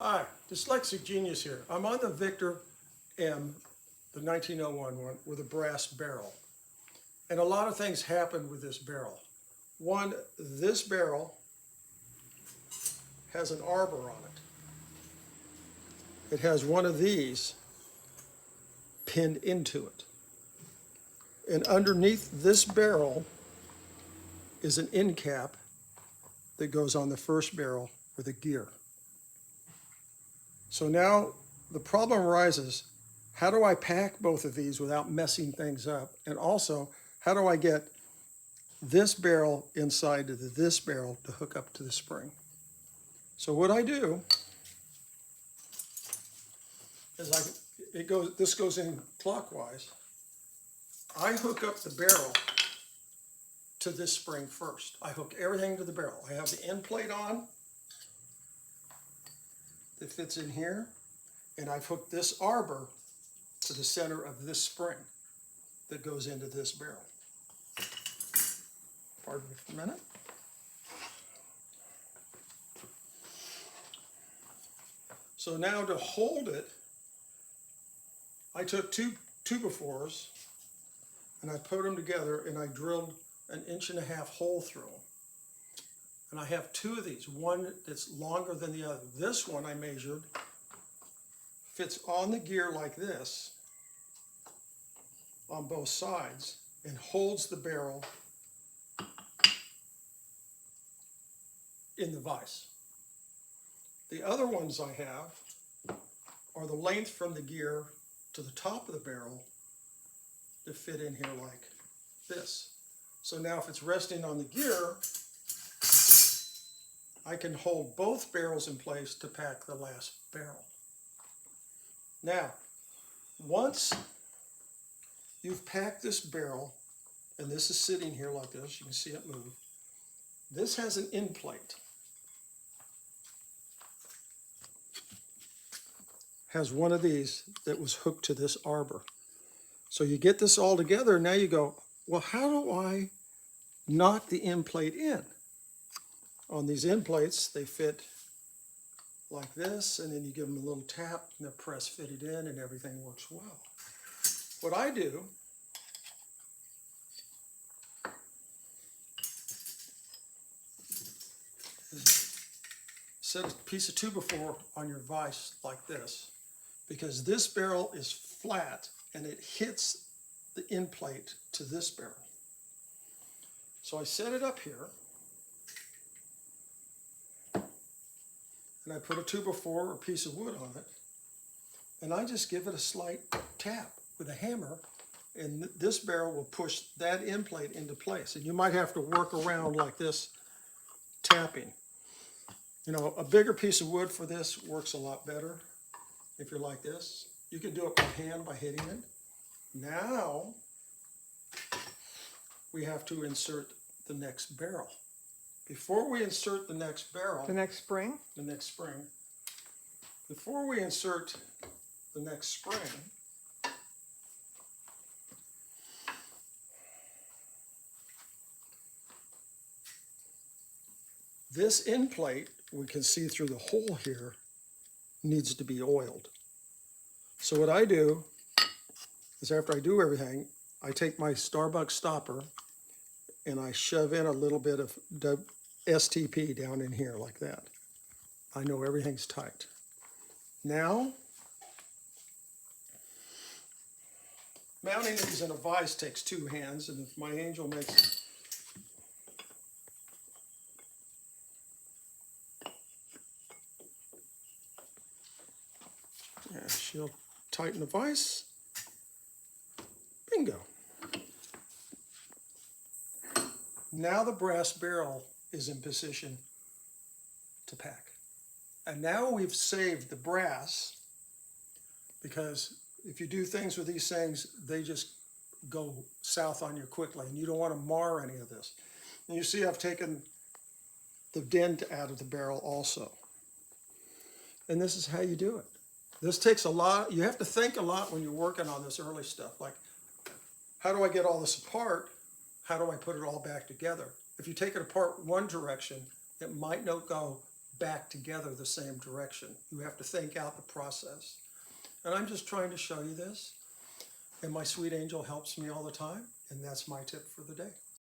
Hi, Dyslexic Genius here. I'm on the Victor M, the 1901 one, with a brass barrel. And a lot of things happen with this barrel. One, this barrel has an arbor on it. It has one of these pinned into it. And underneath this barrel is an end cap that goes on the first barrel with a gear. So now the problem arises, how do I pack both of these without messing things up? And also, how do I get this barrel inside of this barrel to hook up to the spring? So what I do is this goes in clockwise. I hook up the barrel to this spring first. I hook everything to the barrel. I have the end plate on that fits in here, and I've hooked this arbor to the center of this spring that goes into this barrel. Pardon me for a minute. So now to hold it, I took two 2x4s and I put them together and I drilled an 1.5 inch hole through them. And I have two of these, one that's longer than the other. This one I measured fits on the gear like this on both sides and holds the barrel in the vise. The other ones I have are the length from the gear to the top of the barrel that fit in here like this. So now if it's resting on the gear, I can hold both barrels in place to pack the last barrel. Now, once you've packed this barrel, and this is sitting here like this, you can see it move, this has an end plate. Has one of these that was hooked to this arbor. So you get this all together, now you go, well, how do I knock the end plate in? On these end plates, they fit like this, and then you give them a little tap, and they're press fitted in, and everything works well. What I do is set a piece of 2x4 on your vise like this, because this barrel is flat, and it hits the end plate to this barrel. So I set it up here, and I put a 2x4 or a piece of wood on it, and I just give it a slight tap with a hammer, and this barrel will push that end plate into place. And you might have to work around like this, tapping. You know, a bigger piece of wood for this works a lot better if you're like this. You can do it by hand by hitting it. Now, we have to insert the next barrel. Before we insert the next barrel, The next spring? before we insert the next spring, this end plate, we can see through the hole here, needs to be oiled. So what I do is after I do everything, I take my Starbucks stopper and I shove in a little bit of STP down in here like that. I know everything's tight. Now, mounting these in a vise takes 2 hands, and if my angel makes she'll tighten the vise. Bingo. Now the brass barrel is in position to pack. And now we've saved the brass, because if you do things with these things, they just go south on you quickly, and you don't want to mar any of this. And you see I've taken the dent out of the barrel also. And this is how you do it. This takes a lot, you have to think a lot when you're working on this early stuff, like, how do I get all this apart? How do I put it all back together? If you take it apart one direction, it might not go back together the same direction. You have to think out the process. And I'm just trying to show you this. And my sweet angel helps me all the time. And that's my tip for the day.